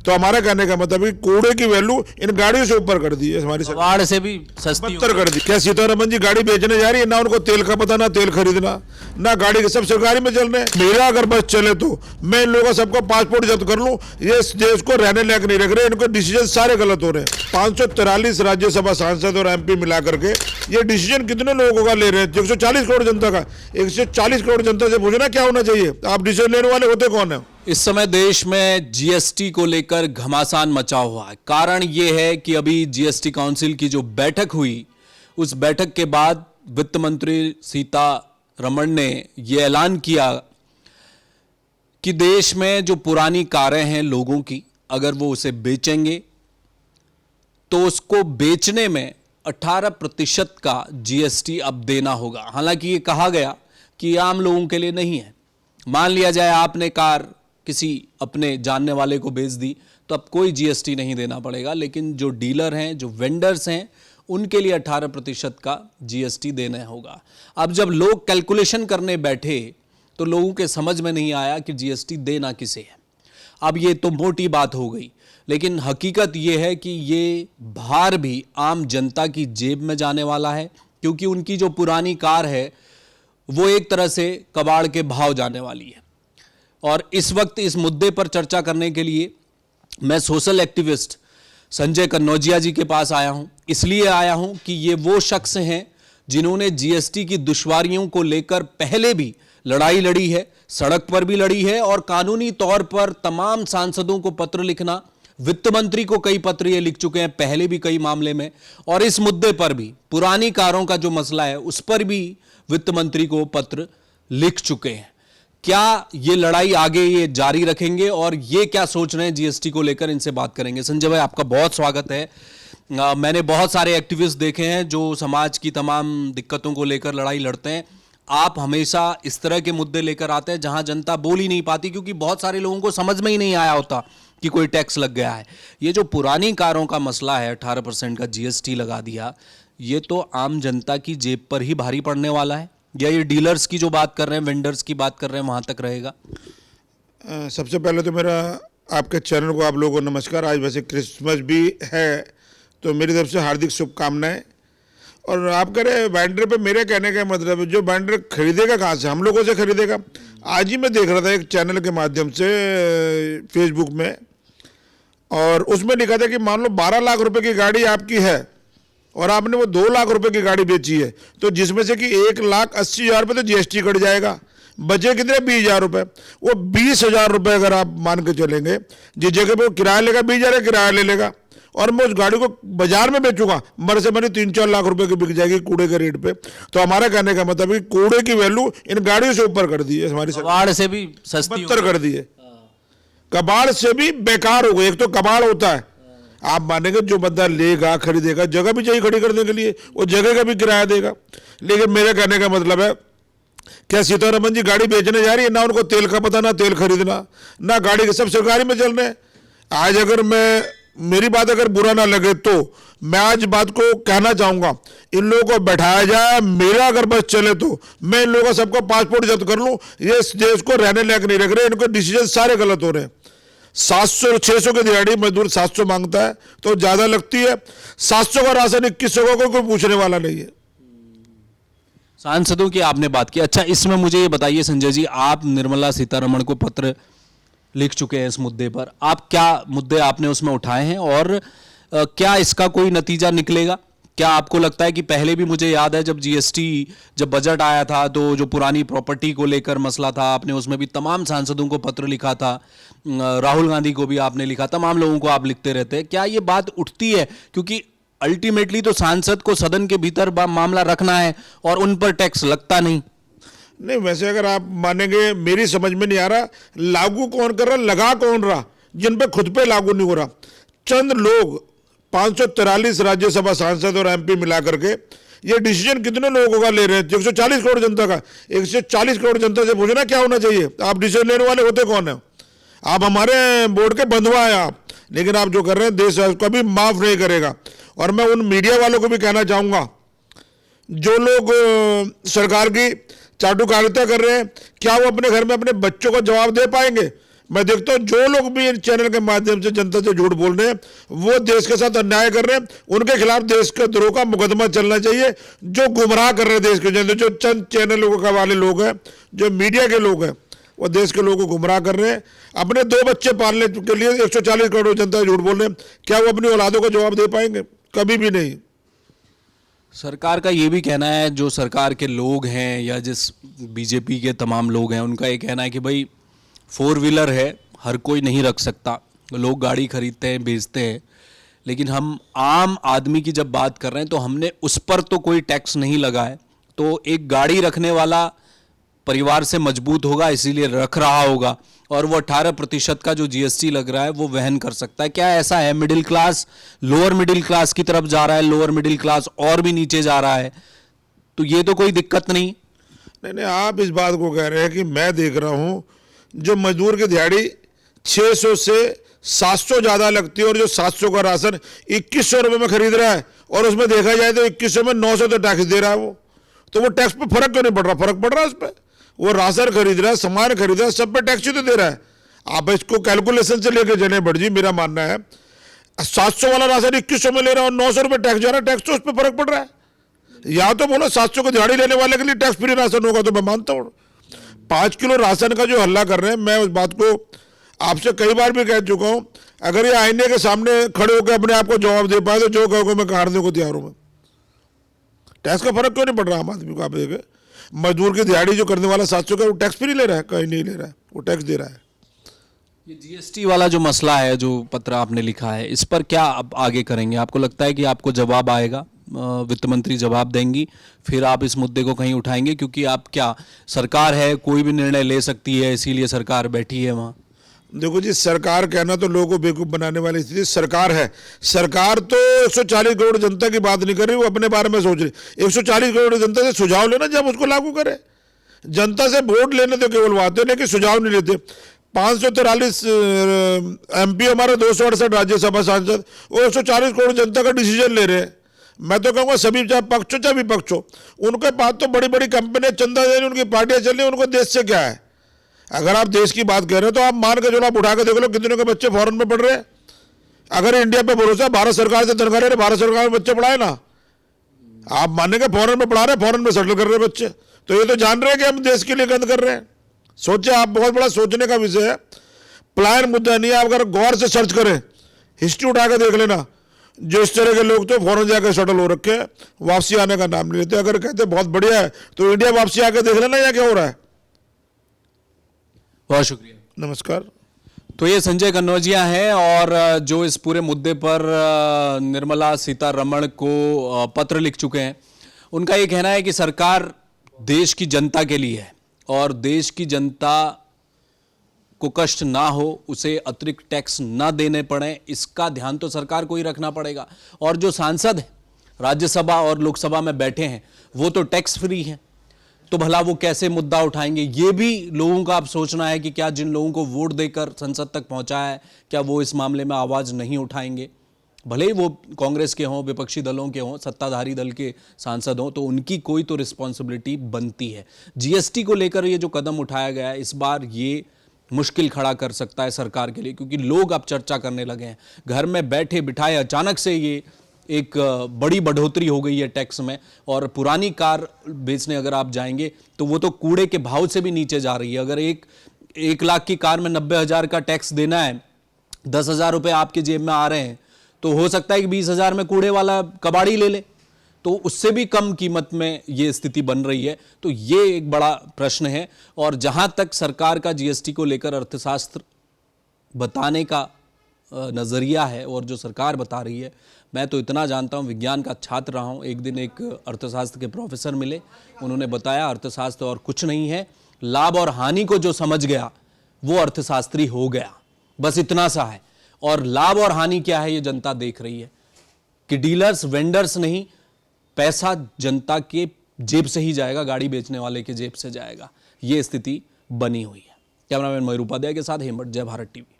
तो हमारा कहने का मतलब है कि कूड़े की वैल्यू इन गाड़ियों से ऊपर कर दी है हमारी सरकार, कबाड़ से भी सस्ती बदतर कर दी। क्या सीतारमन जी गाड़ी बेचने जा रही है, ना उनको तेल का पता, ना तेल खरीदना, ना गाड़ी के, सब सरकारी में चल रहे हैं। मेरा अगर बस चले तो मैं इन लोगों का सबका पासपोर्ट जब्त कर लूं। ये इस देश को रहने लायक नहीं रख रहे, इनको डिसीजन सारे गलत हो रहे हैं। 543 राज्यसभा सांसद और एमपी मिला करके ये डिसीजन कितने लोगों का ले रहे हैं? 140 करोड़ जनता का। 140 करोड़ जनता से पूछना क्या होना चाहिए, आप डिसीजन लेने वाले होते कौन है? इस समय देश में जीएसटी को लेकर घमासान मचा हुआ है। कारण यह है कि अभी जीएसटी काउंसिल की जो बैठक हुई, उस बैठक के बाद वित्त मंत्री सीतारमण ने यह ऐलान किया कि देश में जो पुरानी कारें हैं लोगों की, अगर वो उसे बेचेंगे तो उसको बेचने में 18% का जीएसटी अब देना होगा। हालांकि ये कहा गया कि आम लोगों के लिए नहीं है। मान लिया जाए आपने कार किसी अपने जानने वाले को बेच दी तो अब कोई जीएसटी नहीं देना पड़ेगा, लेकिन जो डीलर हैं, जो वेंडर्स हैं, उनके लिए 18% का जीएसटी देना होगा। अब जब लोग कैलकुलेशन करने बैठे तो लोगों के समझ में नहीं आया कि जीएसटी देना किसे है। अब ये तो मोटी बात हो गई, लेकिन हकीकत ये है कि ये भार भी आम जनता की जेब में जाने वाला है, क्योंकि उनकी जो पुरानी कार है वो एक तरह से कबाड़ के भाव जाने वाली है। और इस वक्त इस मुद्दे पर चर्चा करने के लिए मैं सोशल एक्टिविस्ट संजय कन्नौजिया जी के पास आया हूं। इसलिए आया हूं कि ये वो शख्स हैं जिन्होंने जीएसटी की दुश्वारियों को लेकर पहले भी लड़ाई लड़ी है, सड़क पर भी लड़ी है, और कानूनी तौर पर तमाम सांसदों को पत्र लिखना, वित्त मंत्री को कई पत्र ये लिख चुके हैं पहले भी कई मामले में, और इस मुद्दे पर भी, पुरानी कारों का जो मसला है उस पर भी वित्त मंत्री को पत्र लिख चुके हैं। क्या ये लड़ाई आगे ये जारी रखेंगे और ये क्या सोच रहे हैं जीएसटी को लेकर, इनसे बात करेंगे। संजय भाई, आपका बहुत स्वागत है। मैंने बहुत सारे एक्टिविस्ट देखे हैं जो समाज की तमाम दिक्कतों को लेकर लड़ाई लड़ते हैं। आप हमेशा इस तरह के मुद्दे लेकर आते हैं जहां जनता बोल ही नहीं पाती, क्योंकि बहुत सारे लोगों को समझ में ही नहीं आया होता कि कोई टैक्स लग गया है। ये जो पुरानी कारों का मसला है, 18% का जीएसटी लगा दिया, ये तो आम जनता की जेब पर ही भारी पड़ने वाला है, या ये डीलर्स की जो बात कर रहे हैं, वेंडर्स की बात कर रहे हैं, वहां तक रहेगा? सबसे पहले तो मेरा आपके चैनल को, आप लोगों को नमस्कार। आज वैसे क्रिसमस भी है, तो मेरी तरफ से हार्दिक शुभकामनाएं। और आप कह रहे वेंडर पे, मेरे कहने का मतलब जो वेंडर खरीदेगा कहाँ से? हम लोगों से खरीदेगा। आज ही मैं देख रहा था एक चैनल के माध्यम से फेसबुक में, और उसमें लिखा था कि मान लो 12 लाख रुपए की गाड़ी आपकी है और आपने वो 2 लाख रुपए की गाड़ी बेची है, तो जिसमें से कि 1,80,000 रुपये तो जीएसटी कट जाएगा, बचे कितने? 20,000 रुपये। वो 20,000 रुपये अगर आप मान के चलेंगे, जिस जगह पे वो किराया लेगा 20,000 किराया ले लेगा, और मैं उस गाड़ी को बाजार में बेचूंगा, मर से मरी 3-4 लाख रुपए की बिक जाएगी कूड़े के रेट पे। तो हमारा कहने का मतलब है कि कूड़े की वैल्यू इन गाड़ियों से ऊपर कर दी है हमारी सरकार, कबाड़ से भी सस्ती, बदतर कर दी है। कबाड़ से भी बेकार हो गई। एक तो कबाड़ होता है, आप मानेंगे जो बंदा लेगा, खरीदेगा, जगह भी चाहिए खड़ी करने के लिए, वो जगह का भी किराया देगा। लेकिन मेरे कहने का मतलब है, क्या सीतारमन जी गाड़ी बेचने जा रही है, ना उनको तेल का पता, ना तेल खरीदना, ना गाड़ी के, सब सरकारी में चल रहे हैं। आज अगर मेरी बात अगर बुरा ना लगे तो मैं आज बात को कहना चाहूंगा, इन लोगों को बैठाया जाए, मेरा अगर बस चले तो मैं इन लोगों का सबका पासपोर्ट जब्त कर लूं। ये इस देश को रहने लायक नहीं रख रहे, इनको डिसीजन सारे गलत हो रहे हैं। 700-600 की दिहाड़ी मजदूर 700 मांगता है तो ज्यादा लगती है। 700 का राशन 2100 का कोई पूछने वाला नहीं है। सांसदों की आपने बात की। अच्छा, इसमें मुझे ये बताइए संजय जी, आप निर्मला सीतारमण को पत्र लिख चुके हैं इस मुद्दे पर, आप क्या मुद्दे आपने उसमें उठाए हैं, और क्या इसका कोई नतीजा निकलेगा? क्या आपको लगता है कि पहले भी, मुझे याद है जब बजट आया था तो जो पुरानी प्रॉपर्टी को लेकर मसला था, आपने उसमें भी तमाम सांसदों को पत्र लिखा था, राहुल गांधी को भी आपने लिखा, तमाम लोगों को आप लिखते रहते हैं। क्या ये बात उठती है? क्योंकि अल्टीमेटली तो सांसद को सदन के भीतर मामला रखना है और उन पर टैक्स लगता नहीं। वैसे अगर आप मानेंगे, मेरी समझ में नहीं आ रहा लागू कौन कर रहा, लगा कौन रहा, जिन पे खुद पे लागू नहीं हो रहा। चंद लोग, 543 राज्यसभा सांसद और एमपी मिला करके ये डिसीजन कितने लोगों का ले रहे हैं? 140 करोड़ जनता का। 140 करोड़ जनता से पूछना क्या होना चाहिए, आप डिसीजन लेने वाले होते कौन है? आप हमारे बोर्ड के बंधुआ हैं आप, लेकिन आप जो कर रहे हैं देश कभी माफ नहीं करेगा। और मैं उन मीडिया वालों को भी कहना चाहूंगा, जो लोग सरकार की चाटुकारिता कर रहे हैं, क्या वो अपने घर में अपने बच्चों को जवाब दे पाएंगे? मैं देखता हूं जो लोग भी इन चैनल के माध्यम से जनता से झूठ बोल रहे हैं वो देश के साथ अन्याय कर रहे हैं। उनके खिलाफ देश के द्रोह का मुकदमा चलना चाहिए। जो गुमराह कर रहे हैं देश के जनता, जो चंद चैनलों के वाले लोग हैं, जो मीडिया के लोग हैं, वो देश के लोगों को गुमराह कर रहे हैं। अपने 2 बच्चे पालने के लिए 140 करोड़ जनता झूठ बोल रहे हैं। क्या वो अपनी औलादों का जवाब दे पाएंगे? कभी भी नहीं। सरकार का ये भी कहना है, जो सरकार के लोग हैं या जिस बीजेपी के तमाम लोग हैं, उनका ये कहना है कि भाई 4 व्हीलर है, हर कोई नहीं रख सकता, लोग गाड़ी खरीदते हैं, बेचते हैं, लेकिन हम आम आदमी की जब बात कर रहे हैं तो हमने उस पर तो कोई टैक्स नहीं लगा है। तो एक गाड़ी रखने वाला परिवार से मजबूत होगा, इसीलिए रख रहा होगा, और वो 18% का जो जीएसटी लग रहा है वो वहन कर सकता है। क्या ऐसा है? Middle class lower middle class की तरफ जा रहा है, लोअर मिडिल क्लास और भी नीचे जा रहा है, तो ये तो कोई दिक्कत नहीं। नहीं, आप इस बात को कह रहे हैं कि मैं देख रहा हूं जो मजदूर की दिहाड़ी 600 से 700 ज़्यादा लगती है और जो 700 का राशन 2100 रुपये में खरीद रहा है, और उसमें देखा जाए तो 2100 में 900 तो टैक्स दे रहा है वो। तो वो टैक्स पे फर्क क्यों नहीं पड़ रहा? फर्क पड़ रहा है उस पर। वो राशन खरीद रहा है, सामान खरीद रहा है, सब पे टैक्स ही तो दे रहा है। आप इसको कैलकुलेशन से लेके चले बढ़ जी, मेरा मानना है 700 वाला राशन 2100 में ले रहा है और 900 रुपये टैक्स जा रहा है, टैक्स तो उस पर फर्क पड़ रहा है। या तो बोलो 700 की दिहाड़ी लेने वाले के लिए टैक्स फ्री राशन होगा, तो मैं मानता हूँ। 5 किलो राशन का जो हल्ला कर रहे हैं, मैं उस बात को आपसे कई बार भी कह चुका हूँ। अगर ये आईने के सामने खड़े होकर अपने आप को जवाब दे पाए तो जो कहोगे मैं हारने को तैयार हूँ। टैक्स का फर्क क्यों नहीं पड़ रहा आम आदमी को? आप देखें, मजदूर की दिहाड़ी जो करने वाला 700 का, वो टैक्स फ्री ले रहा है? कहीं नहीं ले रहा है, वो टैक्स दे रहा है। ये जीएसटी वाला जो मसला है, जो पत्र आपने लिखा है, इस पर क्या आप आगे करेंगे? आपको लगता है कि आपको जवाब आएगा, वित्त मंत्री जवाब देंगी, फिर आप इस मुद्दे को कहीं उठाएंगे? क्योंकि आप क्या, सरकार है, कोई भी निर्णय ले सकती है, इसीलिए सरकार बैठी है वहाँ। देखो जी, सरकार कहना तो लोगों को बेवकूफ़ बनाने वाली स्थिति सरकार है। सरकार तो 140 करोड़ जनता की बात नहीं कर रही, वो अपने बारे में सोच रही। 140 करोड़ जनता से सुझाव लेना, जब उसको लागू करे। जनता से वोट लेने तो केवल वो आते हैं, लेकिन सुझाव नहीं लेते। 543 MP हमारे 268 राज्यसभा सांसद, वो 140 करोड़ जनता का डिसीजन ले रहे हैं। मैं तो कहूँगा सभी, चाहे पक्ष हो चाहे विपक्ष हो, उनके पास तो बड़ी बड़ी कंपनियां चंदा दे रही, उनकी पार्टियां चल रही, उनको देश से क्या है? अगर आप देश की बात कर रहे हो तो आप मान के चलो, आप उठा के देख लो कितने के बच्चे फॉरेन में पढ़ रहे हैं। अगर इंडिया पे भरोसा, भारत सरकार से तनख्वाह ले रहे, भारत सरकार में बच्चे पढ़ाए ना। आप मानेंगे फॉरेन में पढ़ा रहे, फॉरेन में सेटल कर रहे बच्चे, तो ये तो जान रहे हैं कि हम देश के लिए गंद कर रहे हैं। सोचे आप, बहुत बड़ा सोचने का विषय है, प्लान मुद्दा नहीं है। आप अगर गौर से सर्च करें, हिस्ट्री उठा के देख लेना, जो इस तरह के लोग तो फॉरेन जाकर सेटल हो रखे हैं, वापसी आने का नाम नहीं लेते। अगर कहते बहुत बढ़िया है तो इंडिया वापसी आके देख लेना या क्या हो रहा है। बहुत शुक्रिया, नमस्कार। तो ये संजय कन्नौजिया हैं, और जो इस पूरे मुद्दे पर निर्मला सीतारमण को पत्र लिख चुके हैं। उनका ये कहना है कि सरकार देश की जनता के लिए है, और देश की जनता को कष्ट ना हो, उसे अतिरिक्त टैक्स ना देने पड़े, इसका ध्यान तो सरकार को ही रखना पड़ेगा। और जो सांसद हैं, राज्यसभा और लोकसभा में बैठे हैं, वो तो टैक्स फ्री हैं, तो भला वो कैसे मुद्दा उठाएंगे? ये भी लोगों का अब सोचना है कि क्या जिन लोगों को वोट देकर संसद तक पहुंचा है, क्या वो इस मामले में आवाज़ नहीं उठाएंगे? भले ही वो कांग्रेस के हों, विपक्षी दलों के हों, सत्ताधारी दल के सांसद हों, तो उनकी कोई तो रिस्पॉन्सिबिलिटी बनती है। जीएसटी को लेकर ये जो कदम उठाया गया है, इस बार ये मुश्किल खड़ा कर सकता है सरकार के लिए, क्योंकि लोग अब चर्चा करने लगे हैं। घर में बैठे बिठाए अचानक से ये एक बड़ी बढ़ोतरी हो गई है टैक्स में, और पुरानी कार बेचने अगर आप जाएंगे तो वो तो कूड़े के भाव से भी नीचे जा रही है। अगर 1 लाख की कार में 90,000 का टैक्स देना है, 10,000 रुपये आपके जेब में आ रहे हैं, तो हो सकता है कि 20,000 में कूड़े वाला कबाड़ी ले ले, तो उससे भी कम कीमत में ये स्थिति बन रही है। तो ये एक बड़ा प्रश्न है। और जहां तक सरकार का जीएसटी को लेकर अर्थशास्त्र बताने का नज़रिया है और जो सरकार बता रही है, मैं तो इतना जानता हूँ, विज्ञान का छात्र रहा हूँ। एक दिन एक अर्थशास्त्र के प्रोफेसर मिले, उन्होंने बताया अर्थशास्त्र और कुछ नहीं है, लाभ और हानि को जो समझ गया वो अर्थशास्त्री हो गया, बस इतना सा है। और लाभ और हानि क्या है ये जनता देख रही है कि डीलर्स वेंडर्स नहीं, पैसा जनता के जेब से ही जाएगा, गाड़ी बेचने वाले के जेब से जाएगा। ये स्थिति बनी हुई है। कैमरामैन मयूर उपाध्याय के साथ हेमंत, जय भारत टीवी।